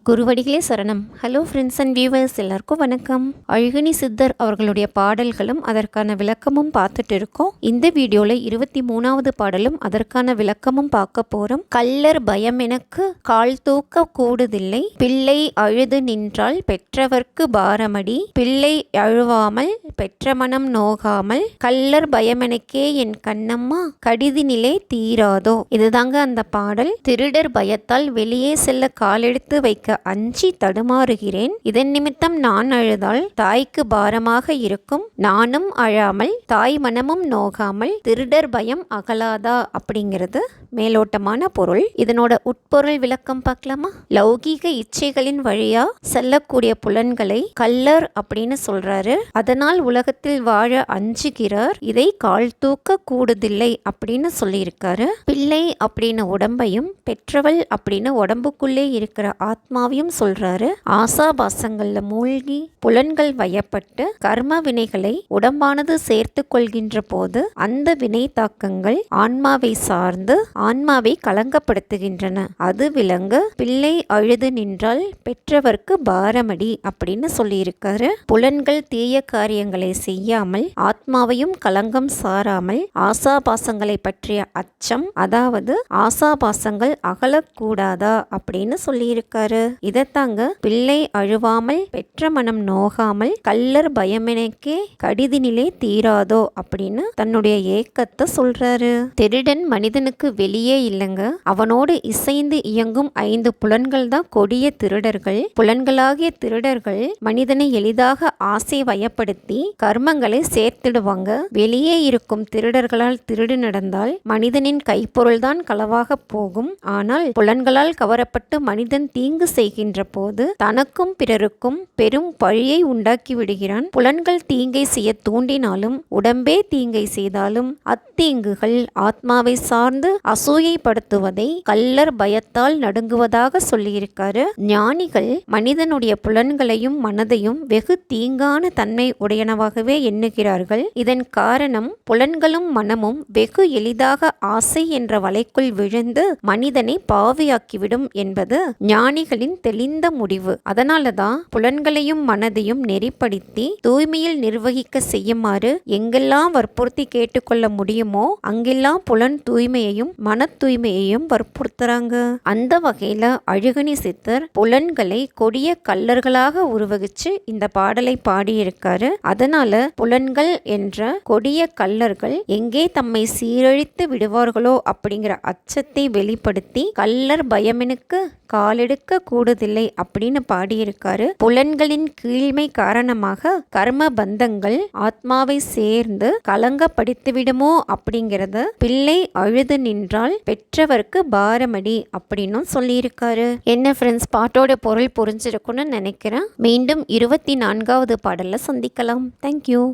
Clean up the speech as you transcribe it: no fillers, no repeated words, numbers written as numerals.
குருவடிகளே சரணம். Hello friends and viewers, எல்லாருக்கும் வணக்கம். அழகினி சித்தர் அவர்களுடைய பாடல்களும் அதற்கான விளக்கமும் பார்த்துட்டு இருக்கோம். இந்த வீடியோவில் 23வது பாடலும் அதற்கான விளக்கமும் பார்க்க போகிறோம். கள்ளர் பயம் எனக்கு கால் தூக்க கூடுதில்லை, பிள்ளை அழுது நின்றால் பெற்றவர்க்கு பாரமடி, பிள்ளை அழுவாமல் பெற்ற மனம் நோகாமல், கள்ளர் பயமெனக்கே என் கண்ணம்மா கடிதினிலே தீராதோ. இதுதாங்க அந்த பாடல். திருடர் பயத்தால் வெளியே செல்ல காலெடுத்து வைக்க அஞ்சி தடுமாறுகிறேன். இதன் நிமித்தம் நான் அழுதால் தாய்க்கு பாரமாக இருக்கும். நானும் அழாமல் தாய் மனமும் நோகாமல் திருடர் பயம் அகலாதா அப்படிங்கிறது மேலோட்டமான பொருள். இதனோட உட்பொருள் விளக்கம் பார்க்கலாமா? லௌகீக இச்சைகளின் வழியா செல்லக்கூடிய புலன்களை கள்ளர் அப்படின்னு சொல்றாரு. அதனால் உலகத்தில் வாழ அஞ்சுகிறார். இதை கால் தூக்க கூடுதில்லை அப்படின்னு சொல்லியிருக்காரு. பிள்ளை அப்படின்னு உடம்பையும் பெற்றவள் அப்படின்னு உடம்புக்குள்ளே இருக்கிற ஆத்மாவையும் சொல்றாரு. ஆசாபாசங்கள்ல மூழ்கி புலன்கள் வயப்பட்டு கர்ம வினைகளை உடம்பானது சேர்த்து கொள்கின்ற போது அந்த வினை தாக்கங்கள் ஆன்மாவை சார்ந்து ஆன்மாவை கலங்கப்படுத்துகின்றன. அது விளங்க பிள்ளை அழுது நின்றால் பெற்றவர்க்கு பாரமடி அப்படின்னு சொல்லியிருக்காரு. புலன்கள் தீய காரியங்களை செய்யாமல் ஆத்மாவையும் களங்கம் சாராமல் ஆசாபாசங்களை பற்றிய அச்சம், அதாவது ஆசாபாசங்கள் அகலக்கூடாதா அப்படின்னு சொல்லியிருக்காரு. இதத்தாங்க பிள்ளை அழுவாமல் பெற்ற மனம் நோகாமல் கள்ளர் பயமெனக்கே கடிதினிலே தீராதோ அப்படின்னு தன்னுடைய ஏக்கத்தை சொல்றாரு. திருடன் மனிதனுக்கு வெளியே இல்லைங்க. அவனோடு இசைந்து இயங்கும் 5 புலன்கள் தான் கொடிய திருடர்கள். புலன்களாகிய திருடர்கள் மனிதனை எளிதாக ஆசை வயப்படுத்தி கர்மங்களை சேர்த்திடுவாங்க. வெளியே இருக்கும் திருடர்களால் திருடு நடந்தால் மனிதனின் கைப்பொருள்தான் களவாக போகும். ஆனால் புலன்களால் கவரப்பட்டு மனிதன் தீங்கு செய்கின்ற போது தனக்கும் பிறருக்கும் பெரும் பழியை உண்டாக்கி விடுகிறான். புலன்கள் தீங்கை செய்ய தூண்டினாலும் உடம்பே தீங்கை செய்தாலும் அத்தீங்குகள் ஆத்மாவை சார்ந்து அசூயைப்படுத்துவதை கள்ளர் பயத்தால் நடுங்குவதாக சொல்லியிருக்காரு. ஞானிகள் மனிதனுடைய புலன்களையும் மனதையும் வெகு தீங்கான தன்மை உடையனவாகவே எண்ணுகிறார்கள். இதன் காரணம் புலன்களும் மனமும் வெகு எளிதாக ஆசை என்ற வலைக்குள் விழுந்து மனிதனை பாவியாக்கிவிடும் என்பது ஞானிகளின் தெளிந்த முடிவு. அதனாலதான் புலன்களையும் மனதையும் நெறிப்படுத்தி தூய்மையில் நிர்வகிக்க செய்யுமாறு எங்கெல்லாம் வற்புறுத்தி கேட்டுக்கொள்ள முடியுமோ அங்கெல்லாம் புலன் தூய்மையையும் மன தூய்மையையும் வற்புறுத்துறாங்க. அந்த வகையில அழகினி சித்தர் புலன்களை கொடிய கள்ளர்களாக உருவகிச்சு இந்த பாடலை பாடியிருக்காரு. அதனால புலன்கள் என்ற கொடிய கள்ளர்கள் எங்கே தம்மை சீரழித்து விடுவார்களோ அப்படிங்கிற அச்சத்தை வெளிப்படுத்தி கள்ளர் பயமெனுக்கு காலெடுக்க கூடுதில்லை அப்படின்னு பாடியிருக்காரு. புலன்களின் கீழ்மை காரணமாக கர்ம பந்தங்கள் ஆத்மாவை சேர்ந்து கலங்கப்படுத்திவிடுமோ அப்படிங்கிறத பிள்ளை அழுது நின்றால் பெற்றவர்க்கு பாரமடி அப்படின்னு சொல்லியிருக்காரு. என்ன ஃப்ரெண்ட்ஸ், பாட்டோட பொருள் புரிஞ்சிருக்கும்னு நினைக்கிறேன். மீண்டும் 24வது பாடல்ல சந்திக்கலாம். தேங்க்யூ.